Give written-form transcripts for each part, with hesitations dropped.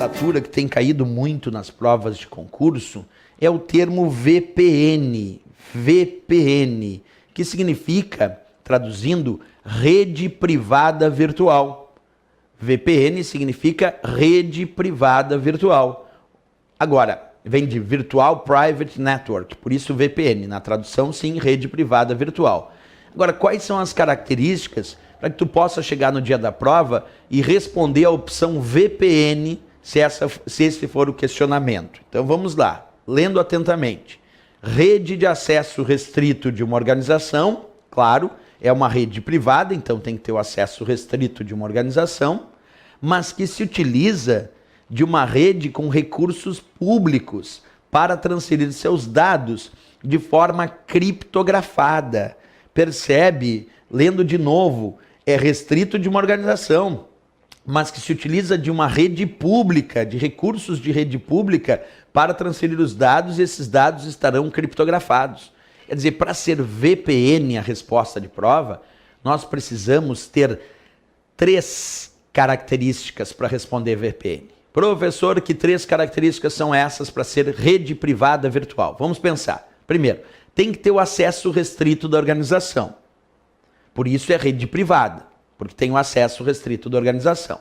nomenclatura que tem caído muito nas provas de concurso é o termo VPN. VPN, que significa, traduzindo, rede privada virtual. VPN significa rede privada virtual. Agora, vem de Virtual Private Network, por isso VPN. Na tradução, sim, rede privada virtual. Agora, quais são as características para que tu possa chegar no dia da prova e responder a opção VPN, se esse for o questionamento? Então vamos lá, lendo atentamente. Rede de acesso restrito de uma organização, claro, é uma rede privada, então tem que ter o acesso restrito de uma organização, mas que se utiliza de uma rede com recursos públicos para transferir seus dados de forma criptografada. Percebe? Lendo de novo, é restrito de uma organização, mas que se utiliza de uma rede pública, de recursos de rede pública para transferir os dados, e esses dados estarão criptografados. Quer dizer, para ser VPN a resposta de prova, nós precisamos ter 3 características para responder VPN. Professor, que 3 características são essas para ser rede privada virtual? Vamos pensar. Primeiro, tem que ter o acesso restrito da organização. Por isso é rede privada, porque tem o acesso restrito da organização.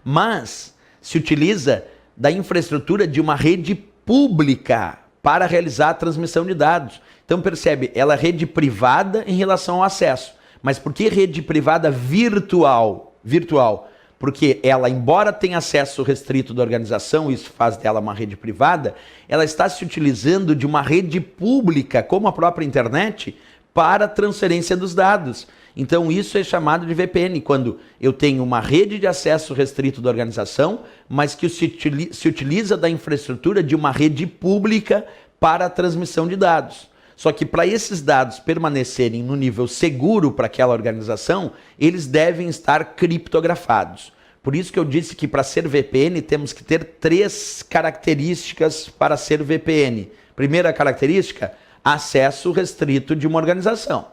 Mas se utiliza da infraestrutura de uma rede pública para realizar a transmissão de dados. Então percebe, ela é rede privada em relação ao acesso. Mas por que rede privada virtual? Virtual. Porque ela, embora tenha acesso restrito da organização, isso faz dela uma rede privada, ela está se utilizando de uma rede pública, como a própria internet, para a transferência dos dados. Então isso é chamado de VPN, quando eu tenho uma rede de acesso restrito da organização, mas que se utiliza da infraestrutura de uma rede pública para a transmissão de dados. Só que para esses dados permanecerem no nível seguro para aquela organização, eles devem estar criptografados. Por isso que eu disse que para ser VPN temos que ter 3 características para ser VPN. Primeira característica, acesso restrito de uma organização.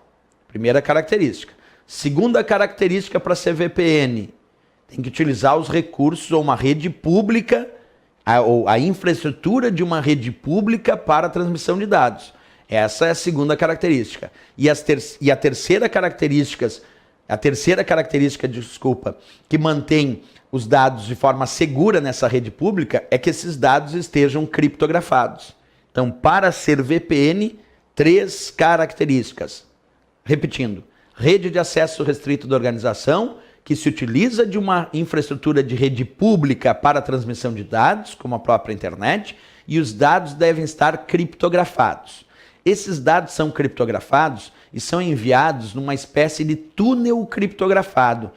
Primeira característica. Segunda característica para ser VPN, tem que utilizar os recursos ou uma rede pública, ou a infraestrutura de uma rede pública para a transmissão de dados. Essa é a segunda característica. E a terceira característica, que mantém os dados de forma segura nessa rede pública, é que esses dados estejam criptografados. Então, para ser VPN, 3 características. Repetindo, rede de acesso restrito da organização, que se utiliza de uma infraestrutura de rede pública para a transmissão de dados, como a própria internet, e os dados devem estar criptografados. Esses dados são criptografados e são enviados numa espécie de túnel criptografado,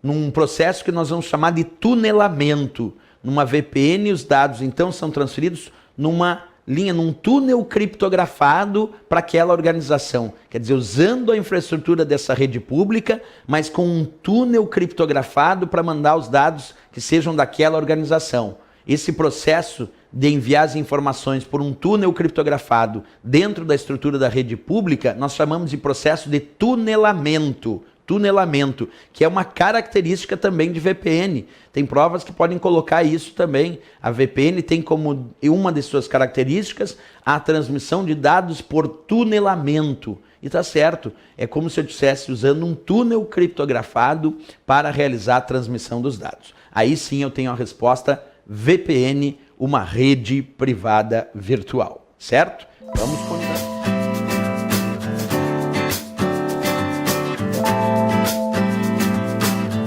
num processo que nós vamos chamar de tunelamento. Numa VPN, os dados então são transferidos numa linha, num túnel criptografado para aquela organização. Quer dizer, usando a infraestrutura dessa rede pública, mas com um túnel criptografado para mandar os dados que sejam daquela organização. Esse processo de enviar as informações por um túnel criptografado dentro da estrutura da rede pública, nós chamamos de processo de tunelamento. Tunelamento, que é uma característica também de VPN. Tem provas que podem colocar isso também. A VPN tem como uma de suas características a transmissão de dados por tunelamento. E tá certo, é como se eu estivesse usando um túnel criptografado para realizar a transmissão dos dados. Aí sim eu tenho a resposta VPN, uma rede privada virtual, certo? Vamos continuar.